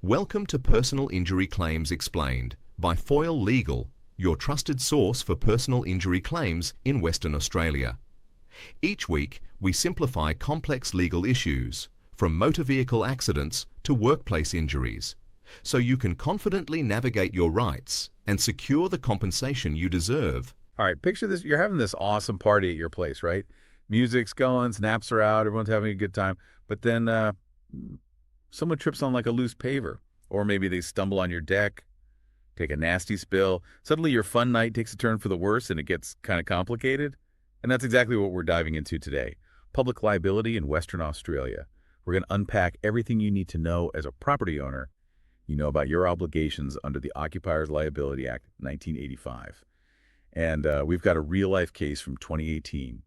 Welcome to Personal Injury Claims Explained by Foyle Legal, your trusted source for personal injury claims in Western Australia. Each week, we simplify complex legal issues, from motor vehicle accidents to workplace injuries, so you can confidently navigate your rights and secure the compensation you deserve. All right, picture this. You're having this awesome party at your place, right? Music's going, snaps are out, everyone's having a good time. But then someone trips on like a loose paver, or maybe they stumble on your deck, take a nasty spill. Suddenly your fun night takes a turn for the worse and it gets kind of complicated. And that's exactly what we're diving into today. Public liability in Western Australia. We're going to unpack everything you need to know as a property owner. You know about your obligations under the Occupiers Liability Act 1985. And we've got a real-life case from 2018.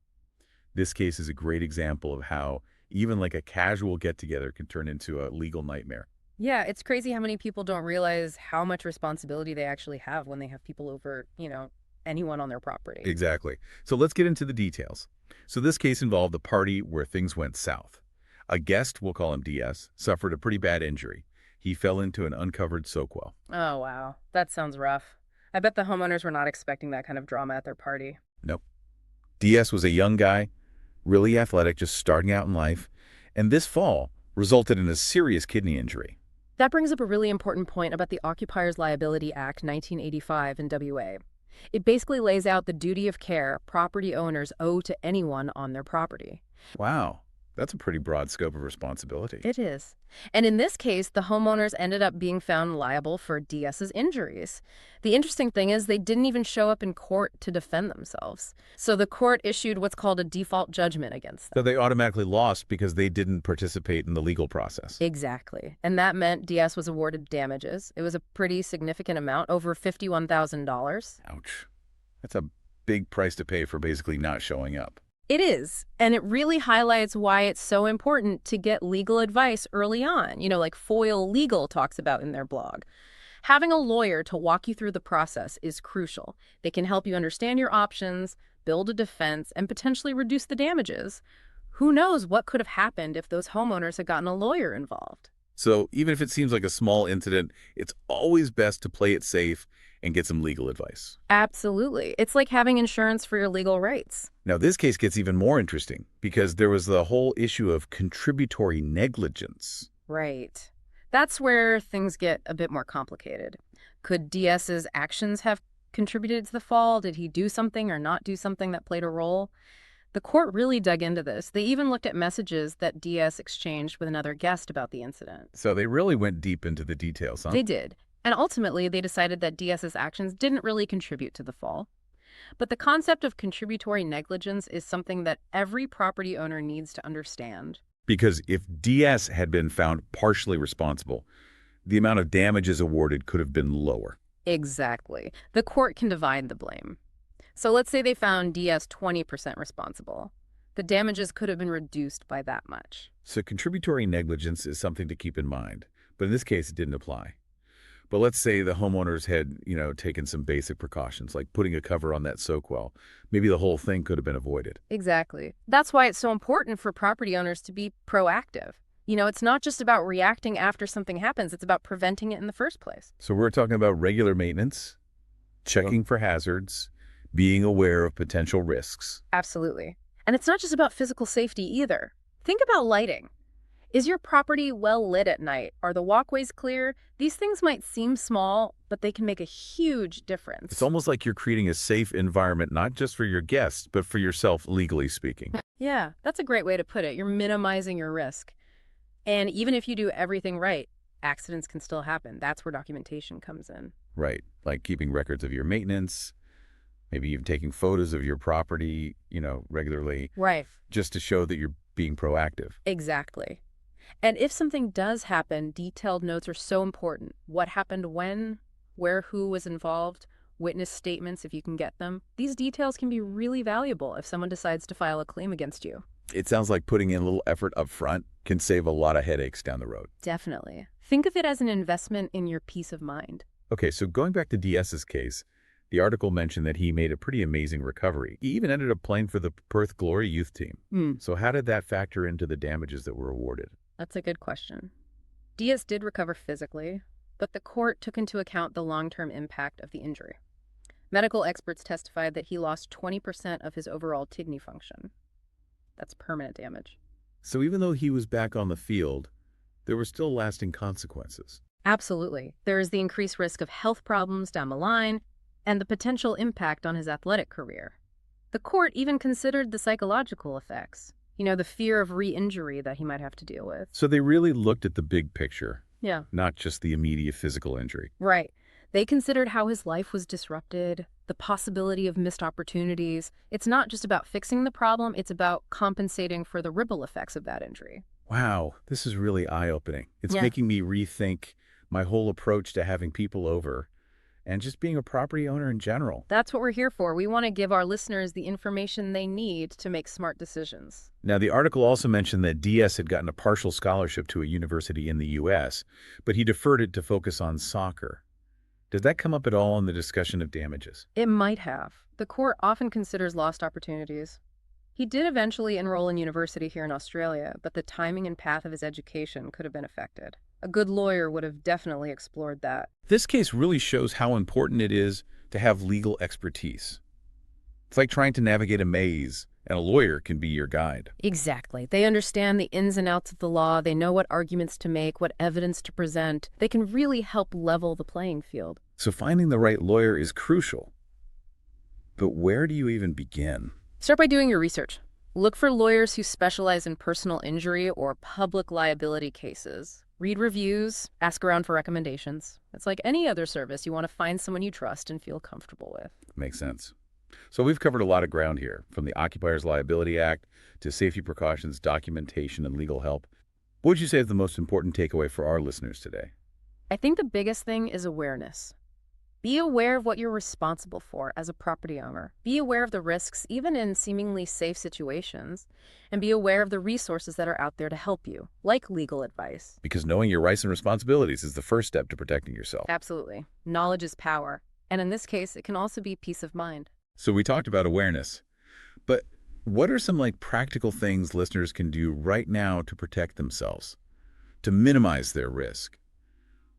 This case is a great example of how even like a casual get-together can turn into a legal nightmare. Yeah, it's crazy how many people don't realize how much responsibility they actually have when they have people over, anyone on their property. Exactly. So let's get into the details. So this case involved a party where things went south. A guest, we'll call him DS, suffered a pretty bad injury. He fell into an uncovered soak well. Oh, wow. That sounds rough. I bet the homeowners were not expecting that kind of drama at their party. Nope. DS was a young guy, really athletic, just starting out in life, and this fall resulted in a serious kidney injury. That brings up a really important point about the Occupiers Liability Act 1985 in WA. It basically lays out the duty of care property owners owe to anyone on their property. Wow, that's a pretty broad scope of responsibility. It is. And in this case, the homeowners ended up being found liable for DS's injuries. The interesting thing is they didn't even show up in court to defend themselves. So the court issued what's called a default judgment against them. So they automatically lost because they didn't participate in the legal process. Exactly. And that meant DS was awarded damages. It was a pretty significant amount, over $51,000. Ouch. That's a big price to pay for basically not showing up. It is, and it really highlights why it's so important to get legal advice early on, like Foyle Legal talks about in their blog. Having a lawyer to walk you through the process is crucial. They can help you understand your options, build a defense, and potentially reduce the damages. Who knows what could have happened if those homeowners had gotten a lawyer involved? So even if it seems like a small incident, it's always best to play it safe and get some legal advice. Absolutely. It's like having insurance for your legal rights. Now, this case gets even more interesting because there was the whole issue of contributory negligence. Right. That's where things get a bit more complicated. Could DS's actions have contributed to the fall? Did he do something or not do something that played a role? The court really dug into this. They even looked at messages that DS exchanged with another guest about the incident. So they really went deep into the details, huh? They did. And ultimately, they decided that DS's actions didn't really contribute to the fall. But the concept of contributory negligence is something that every property owner needs to understand. Because if DS had been found partially responsible, the amount of damages awarded could have been lower. Exactly. The court can divide the blame. So let's say they found DS 20% responsible. The damages could have been reduced by that much. So contributory negligence is something to keep in mind. But in this case, it didn't apply. But let's say the homeowners had, taken some basic precautions, like putting a cover on that soak well. Maybe the whole thing could have been avoided. Exactly. That's why it's so important for property owners to be proactive. It's not just about reacting after something happens. It's about preventing it in the first place. So we're talking about regular maintenance, checking for hazards, being aware of potential risks. Absolutely. And it's not just about physical safety either. Think about lighting. Is your property well lit at night? Are the walkways clear? These things might seem small, but they can make a huge difference. It's almost like you're creating a safe environment, not just for your guests, but for yourself, legally speaking. Yeah, that's a great way to put it. You're minimizing your risk. And even if you do everything right, accidents can still happen. That's where documentation comes in. Right, like keeping records of your maintenance, maybe even taking photos of your property, regularly. Right. Just to show that you're being proactive. Exactly. And if something does happen, detailed notes are so important. What happened when, where, who was involved, witness statements if you can get them. These details can be really valuable if someone decides to file a claim against you. It sounds like putting in a little effort up front can save a lot of headaches down the road. Definitely. Think of it as an investment in your peace of mind. Okay, so going back to DS's case, the article mentioned that he made a pretty amazing recovery. He even ended up playing for the Perth Glory youth team. So how did that factor into the damages that were awarded? That's a good question. Diaz did recover physically, but the court took into account the long-term impact of the injury. Medical experts testified that he lost 20% of his overall kidney function. That's permanent damage. So even though he was back on the field, there were still lasting consequences. Absolutely. There is the increased risk of health problems down the line and the potential impact on his athletic career. The court even considered the psychological effects, the fear of re-injury that he might have to deal with. So they really looked at the big picture, Yeah. not just the immediate physical injury. Right. They considered how his life was disrupted, the possibility of missed opportunities. It's not just about fixing the problem, it's about compensating for the ripple effects of that injury. Wow, this is really eye-opening. It's Yeah. making me rethink my whole approach to having people over and just being a property owner in general. That's what we're here for. We want to give our listeners the information they need to make smart decisions. Now, the article also mentioned that DS had gotten a partial scholarship to a university in the U.S., but he deferred it to focus on soccer. Did that come up at all in the discussion of damages? It might have. The court often considers lost opportunities. He did eventually enroll in university here in Australia, but the timing and path of his education could have been affected. A good lawyer would have definitely explored that. This case really shows how important it is to have legal expertise. It's like trying to navigate a maze, and a lawyer can be your guide. Exactly. They understand the ins and outs of the law. They know what arguments to make, what evidence to present. They can really help level the playing field. So finding the right lawyer is crucial. But where do you even begin? Start by doing your research. Look for lawyers who specialize in personal injury or public liability cases. Read reviews, ask around for recommendations. It's like any other service. You want to find someone you trust and feel comfortable with. Makes sense. So we've covered a lot of ground here, from the Occupiers Liability Act to safety precautions, documentation, and legal help. What would you say is the most important takeaway for our listeners today? I think the biggest thing is awareness. Be aware of what you're responsible for as a property owner. Be aware of the risks, even in seemingly safe situations, and be aware of the resources that are out there to help you, like legal advice. Because knowing your rights and responsibilities is the first step to protecting yourself. Absolutely. Knowledge is power. And in this case, it can also be peace of mind. So we talked about awareness, but what are some practical things listeners can do right now to protect themselves, to minimize their risk?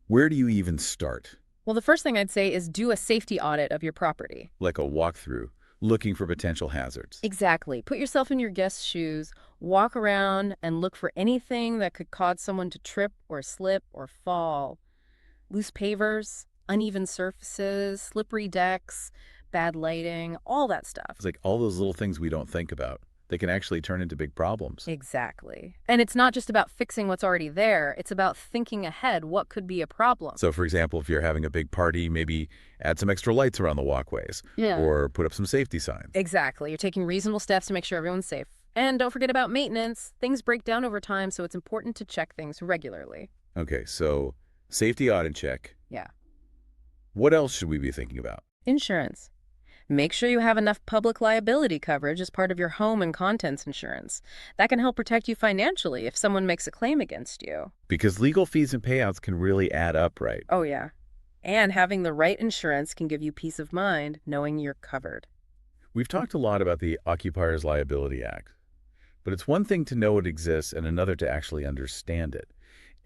Where do you even start? Well, the first thing I'd say is do a safety audit of your property. Like a walkthrough, looking for potential hazards. Exactly. Put yourself in your guest's shoes, walk around and look for anything that could cause someone to trip or slip or fall. Loose pavers, uneven surfaces, slippery decks, bad lighting, all that stuff. It's like all those little things we don't think about. They can actually turn into big problems. Exactly. And it's not just about fixing what's already there. It's about thinking ahead what could be a problem. So, for example, if you're having a big party, maybe add some extra lights around the walkways. Yeah. Or put up some safety signs. Exactly. You're taking reasonable steps to make sure everyone's safe. And don't forget about maintenance. Things break down over time, so it's important to check things regularly. Okay, so safety audit check. Yeah. What else should we be thinking about? Insurance. Make sure you have enough public liability coverage as part of your home and contents insurance. That can help protect you financially if someone makes a claim against you. Because legal fees and payouts can really add up, right? Oh, yeah. And having the right insurance can give you peace of mind knowing you're covered. We've talked a lot about the Occupiers Liability Act, but it's one thing to know it exists and another to actually understand it.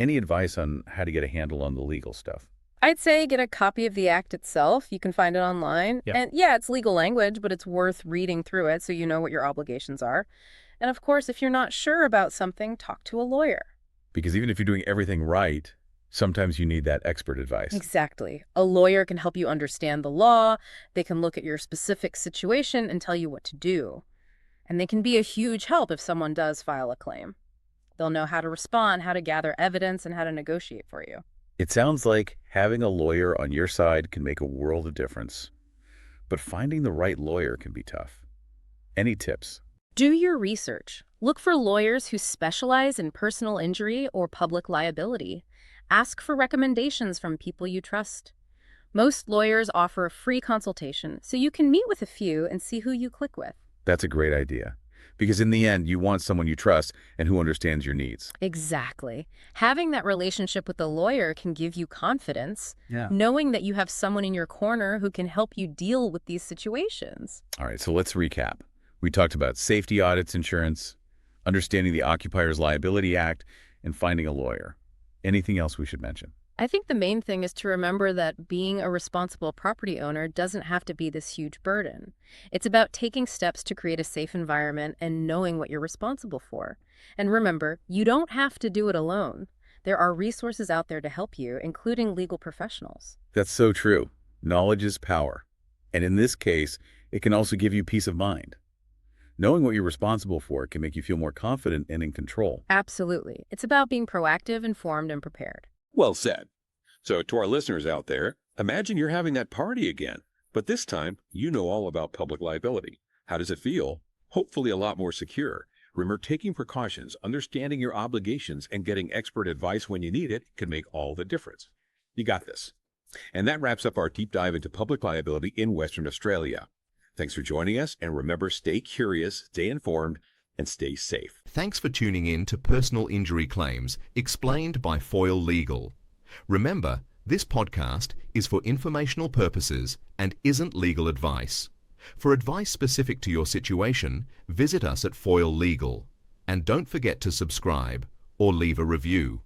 Any advice on how to get a handle on the legal stuff? I'd say get a copy of the Act itself. You can find it online. Yep. And yeah, it's legal language, but it's worth reading through it so you know what your obligations are. And of course, if you're not sure about something, talk to a lawyer. Because even if you're doing everything right, sometimes you need that expert advice. Exactly. A lawyer can help you understand the law. They can look at your specific situation and tell you what to do. And they can be a huge help if someone does file a claim. They'll know how to respond, how to gather evidence, and how to negotiate for you. It sounds like having a lawyer on your side can make a world of difference. But finding the right lawyer can be tough. Any tips? Do your research. Look for lawyers who specialize in personal injury or public liability. Ask for recommendations from people you trust. Most lawyers offer a free consultation, so you can meet with a few and see who you click with. That's a great idea. Because in the end, you want someone you trust and who understands your needs. Exactly. Having that relationship with the lawyer can give you confidence, Yeah. knowing that you have someone in your corner who can help you deal with these situations. All right, so let's recap. We talked about safety audits insurance, understanding the Occupiers Liability Act, and finding a lawyer. Anything else we should mention? I think the main thing is to remember that being a responsible property owner doesn't have to be this huge burden. It's about taking steps to create a safe environment and knowing what you're responsible for. And remember, you don't have to do it alone. There are resources out there to help you, including legal professionals. That's so true. Knowledge is power. And in this case, it can also give you peace of mind. Knowing what you're responsible for can make you feel more confident and in control. Absolutely. It's about being proactive, informed, and prepared. Well said. So to our listeners out there, imagine you're having that party again, but this time you know all about public liability. How does it feel? Hopefully a lot more secure. Remember, taking precautions, understanding your obligations, and getting expert advice when you need it can make all the difference. You got this. And that wraps up our deep dive into public liability in Western Australia. Thanks for joining us, and remember, stay curious, stay informed, and stay safe. Thanks for tuning in to Personal Injury Claims, explained by Foyle Legal. Remember, this podcast is for informational purposes and isn't legal advice. For advice specific to your situation, visit us at Foyle Legal. And don't forget to subscribe or leave a review.